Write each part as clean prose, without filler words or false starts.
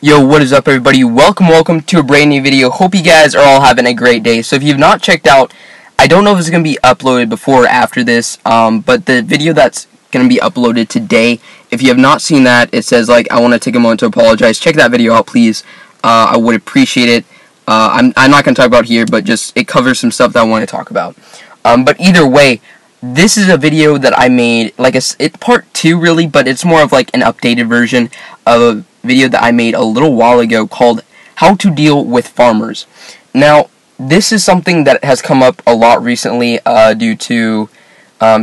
Yo, what is up everybody? Welcome to a brand new video. Hope you guys are all having a great day. So if you've not checked out, I don't know if it's going to be uploaded before or after this, but the video that's going to be uploaded today, if you have not seen that, it says I want to take a moment to apologize. Check that video out, please. I would appreciate it. I'm not going to talk about here, but just it covers some stuff that I want to talk about. But either way, this is a video that I made, it's part 2 really, but it's more of an updated version of a video that I made a little while ago called How to Deal with Farmers. Now, this is something that has come up a lot recently due to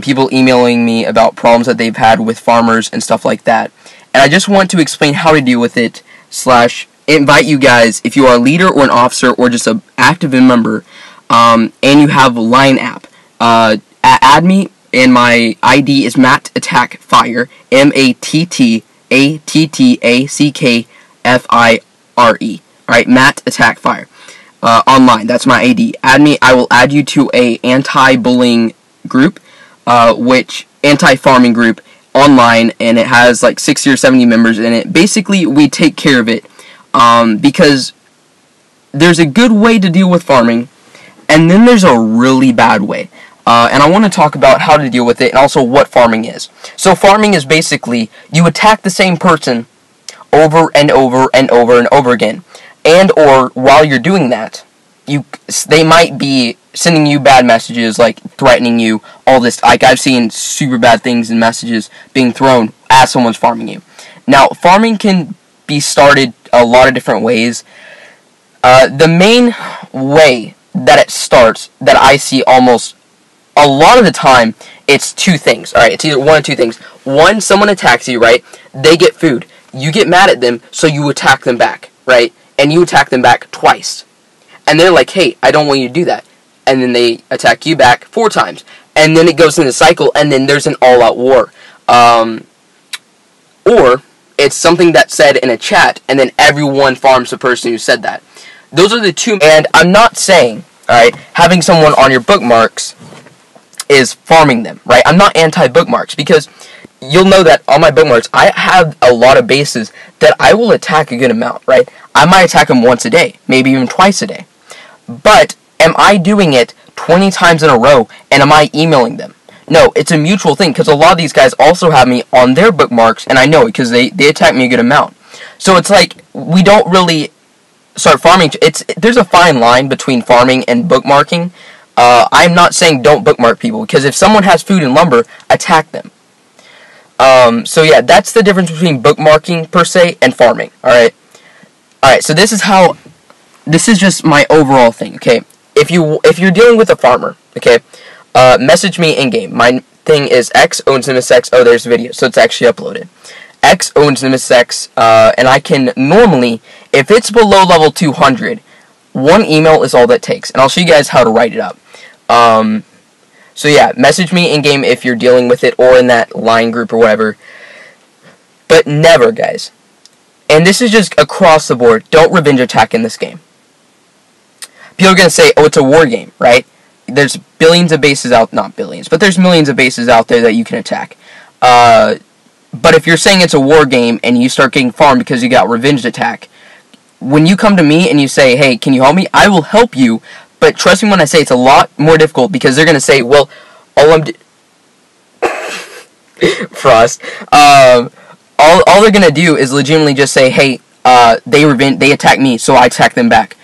people emailing me about problems that they've had with farmers and stuff like that. And I just want to explain how to deal with it, / invite you guys, if you are a leader or an officer or just an active member, and you have Line app, add me, and my ID is Matt Attack Fire, MATTATTACKFIRE. Alright, Matt Attack Fire. Online, that's my ID. Add me, I will add you to a anti-bullying group, anti-farming group online, and it has 60 or 70 members in it. Basically, we take care of it, because there's a good way to deal with farming, and then there's a really bad way. And I want to talk about how to deal with it and also what farming is. So farming is basically you attack the same person over and over and over and over again. And or while you're doing that, they might be sending you bad messages, threatening you, all this. I've seen super bad things in messages being thrown as someone's farming you. Now, farming can be started a lot of different ways. The main way that it starts, that I see almost a lot of the time, it's two things. Alright, it's either one of two things. One, someone attacks you, right? They get food. You get mad at them, so you attack them back, right? And you attack them back twice. And they're like, hey, I don't want you to do that. And then they attack you back 4 times. And then it goes in a cycle, and then there's an all-out war. Or, it's something that's said in a chat, and then everyone farms the person who said that. Those are the two. And I'm not saying, alright, having someone on your bookmarks is farming them, right? I'm not anti-bookmarks, because you'll know that on my bookmarks, I have a lot of bases that I will attack a good amount, right? I might attack them once a day, maybe even twice a day. But, am I doing it 20 times in a row, and am I emailing them? No, it's a mutual thing, because a lot of these guys also have me on their bookmarks, and I know it, because they attack me a good amount. So it's we don't really start farming. There's a fine line between farming and bookmarking. I'm not saying don't bookmark people, because if someone has food and lumber, attack them. So yeah, that's the difference between bookmarking, per se, and farming, alright? Alright, so this is just my overall thing, okay? If you're dealing with a farmer, okay, message me in-game. My thing is X owns Nemesis X. Oh, there's a video, so it's actually uploaded. X owns Nemesis X, and I can normally, if it's below level 200, one email is all that takes, and I'll show you guys how to write it up. So yeah, message me in-game if you're dealing with it, or in that line group or whatever. But never, guys, and this is just across the board, don't revenge attack in this game. People are going to say, oh, it's a war game, right? There's billions of bases out, not billions, but there's millions of bases out there that you can attack. But if you're saying it's a war game, and you start getting farmed because you got revenge attack, when you come to me and you say, hey, can you help me? I will help you, but trust me when I say it's a lot more difficult, because they're going to say, well, all I'm Frost. All they're going to do is legitimately just say, hey, they attack me, so I attack them back.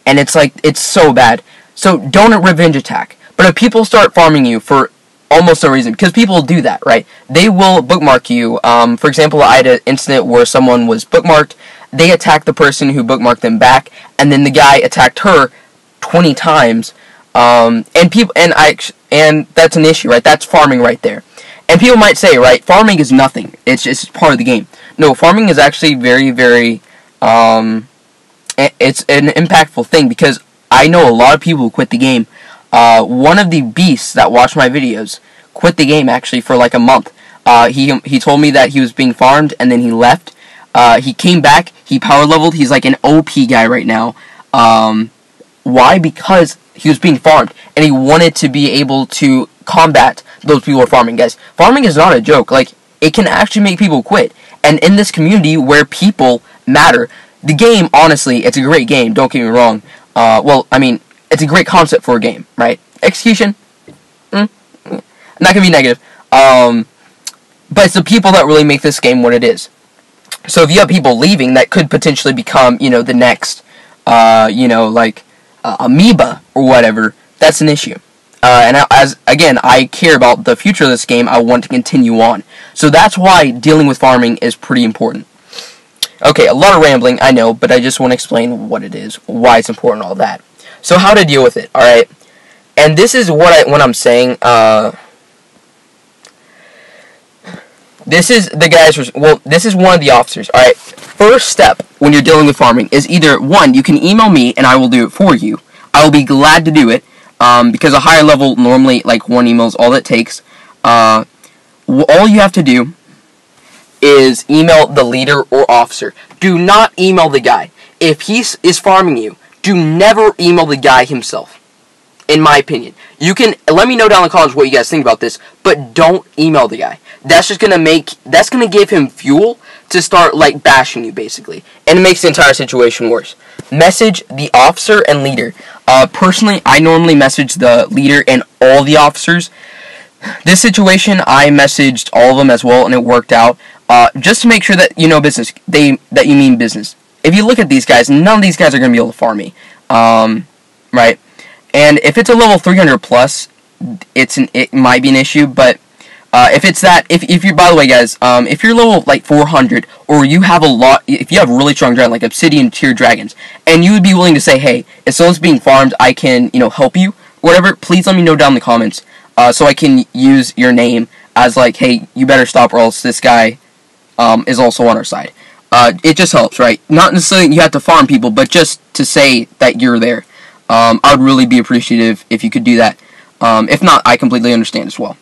And it's it's so bad. So don't revenge attack. But if people start farming you for almost no reason, because people do that, right? They will bookmark you. For example, I had an incident where someone was bookmarked. They attacked the person who bookmarked them back, and then the guy attacked her 20 times. And that's an issue, right? That's farming right there. And people might say, right, farming is nothing. It's just part of the game. No, farming is actually very, very, it's an impactful thing, because I know a lot of people who quit the game. One of the beasts that watched my videos quit the game actually for a month. He told me that he was being farmed, and then he left. He came back, he power leveled, he's an OP guy right now. Why? Because he was being farmed, and he wanted to be able to combat those people who are farming, guys. Farming is not a joke. It can actually make people quit. And in this community where people matter, The game, honestly, it's a great game, don't get me wrong. Well, I mean, it's a great concept for a game, right? Execution? Not gonna be negative. But it's the people that really make this game what it is. So if you have people leaving that could potentially become, the next, amoeba or whatever, that's an issue. And I care about the future of this game. I want to continue on. So that's why dealing with farming is pretty important. Okay, a lot of rambling, I know, but I just want to explain what it is, why it's important, all that. So how to deal with it, alright? And this is what I'm saying, this is the guys, this is one of the officers, alright? First step when you're dealing with farming is either, one, you can email me and I will do it for you. I will be glad to do it, because a higher level, normally, like, one email is all it takes. All you have to do is email the leader or officer. Do not email the guy. If he is farming you, do never email the guy himself, in my opinion. You can, let me know down in the comments what you guys think about this, but don't email the guy. That's just that's gonna give him fuel to start, like, bashing you, basically. And it makes the entire situation worse. Message the officer and leader. Personally, I normally message the leader and all the officers. This situation, I messaged all of them as well, and it worked out. Just to make sure that you know business, that you mean business. If you look at these guys, none of these guys are going to be able to farm me. Right? And if it's a level 300 plus, it might be an issue, but if it's that, if you're, by the way guys, if you're level like 400, or you have if you have really strong dragon, like Obsidian tier dragons, and you would be willing to say, hey, if someone's being farmed, I can, help you, whatever, please let me know down in the comments, so I can use your name as like, hey, you better stop or else this guy, is also on our side. It just helps, right? Not necessarily you have to farm people, but just to say that you're there. I would really be appreciative if you could do that. If not, I completely understand as well.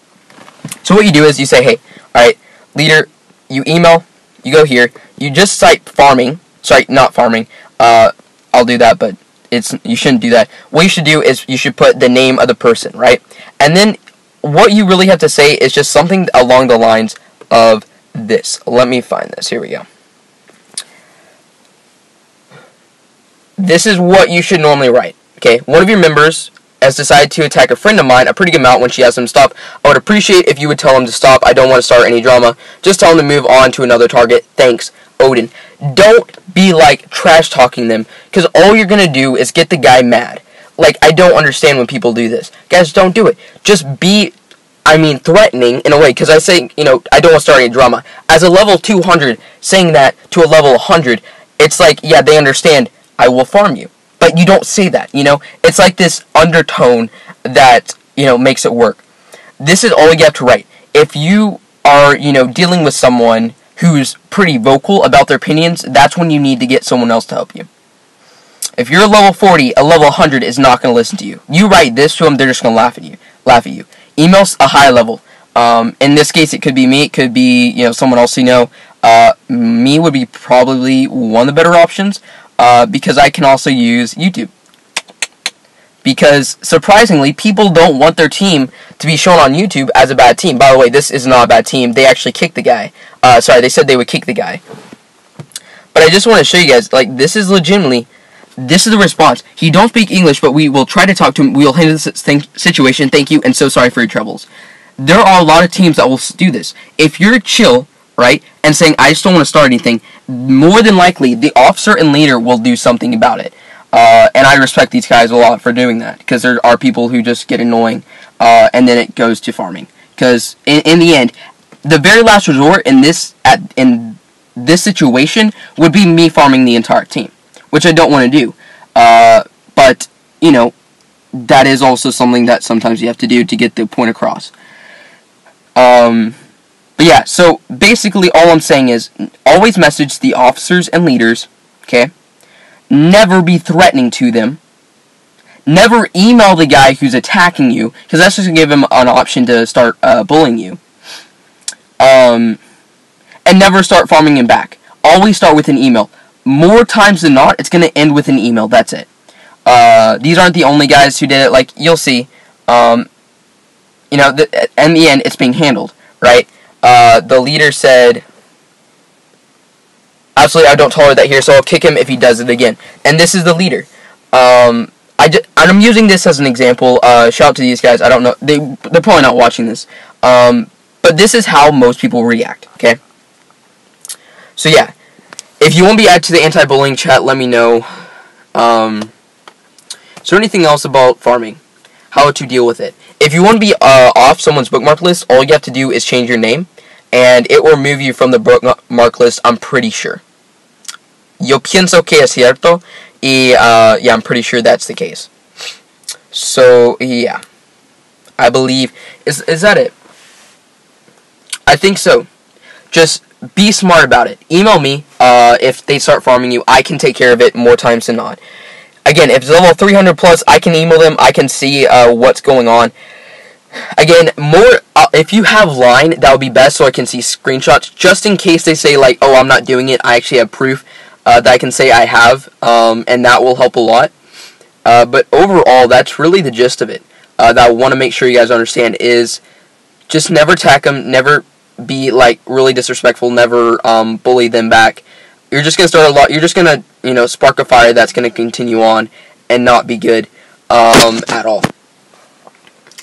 So what you do is you say, hey, alright, leader, you email, you go here, you just cite farming, sorry, not farming, I'll do that, but you shouldn't do that. What you should do is you should put the name of the person, right? And then what you really have to say is just something along the lines of this. Let me find this, here we go. This is what you should normally write, okay? One of your members has decided to attack a friend of mine a pretty good amount when she asks him to stop. I would appreciate if you would tell him to stop. I don't want to start any drama. Just tell him to move on to another target. Thanks, Odin. Don't be like trash talking them, because all you're going to do is get the guy mad. Like, I don't understand when people do this. Guys, don't do it. Just be, threatening in a way, because I say, I don't want to start any drama. As a level 200, saying that to a level 100, it's like, yeah, they understand, I will farm you. But you don't say that, It's like this undertone that, makes it work. This is all you have to write. If you are, dealing with someone who's pretty vocal about their opinions, that's when you need to get someone else to help you. If you're a level 40, a level 100 is not going to listen to you. You write this to them, they're just going to laugh at you. Email's a high level. In this case, it could be me, it could be, someone else me would be probably one of the better options. Because I can also use YouTube. Because, surprisingly, people don't want their team to be shown on YouTube as a bad team. By the way, this is not a bad team. They actually kicked the guy. They said they would kick the guy. But I just want to show you guys, like, this is legitimately, this is the response. He don't speak English, but we will try to talk to him. We will handle this situation. Thank you, and so sorry for your troubles. There are a lot of teams that will do this. If you're chill, right, and saying, I just don't want to start anything, more than likely, the officer and leader will do something about it. And I respect these guys a lot for doing that, because there are people who just get annoying, and then it goes to farming. Because, in the end, the very last resort in this situation would be me farming the entire team, which I don't want to do. But, that is also something that sometimes you have to do to get the point across. But yeah, so basically all I'm saying is always message the officers and leaders, okay? Never be threatening to them. Never email the guy who's attacking you, because that's just going to give him an option to start bullying you. And never start farming him back. Always start with an email. More times than not, it's going to end with an email. That's it. These aren't the only guys who did it. Like, you'll see. In the end, it's being handled, right? The leader said, Absolutely, I don't tolerate that here, so I'll kick him if he does it again. And this is the leader. I'm using this as an example. Shout out to these guys. I don't know. They're probably not watching this. But this is how most people react, okay? So, yeah. If you want to be added to the anti-bullying chat, let me know. Is there anything else about farming? How to deal with it? If you want to be off someone's bookmark list, all you have to do is change your name, and it will remove you from the bookmark list, I'm pretty sure. Yo pienso que es cierto, y yeah, I'm pretty sure that's the case. So, yeah. I believe, is that it? I think so. Just be smart about it. Email me if they start farming you. I can take care of it more times than not. Again, if it's level 300 plus, I can email them. I can see what's going on. Again, if you have Line, that would be best so I can see screenshots. Just in case they say, like, oh, I'm not doing it, I actually have proof that I can say I have, and that will help a lot. But overall, that's really the gist of it. That I want to make sure you guys understand is just never attack them, never be, like, really disrespectful, never bully them back. You're just going to start you're just going to, spark a fire that's going to continue on and not be good at all.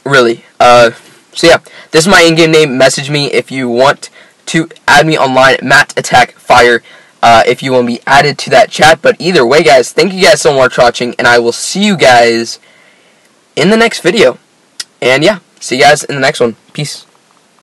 Really. So yeah, this is my in-game name. Message me if you want to add me online, Matt Attack Fire, if you want to be added to that chat. But either way, guys, thank you guys so much for watching, and I will see you guys in the next video. And yeah, see you guys in the next one. Peace.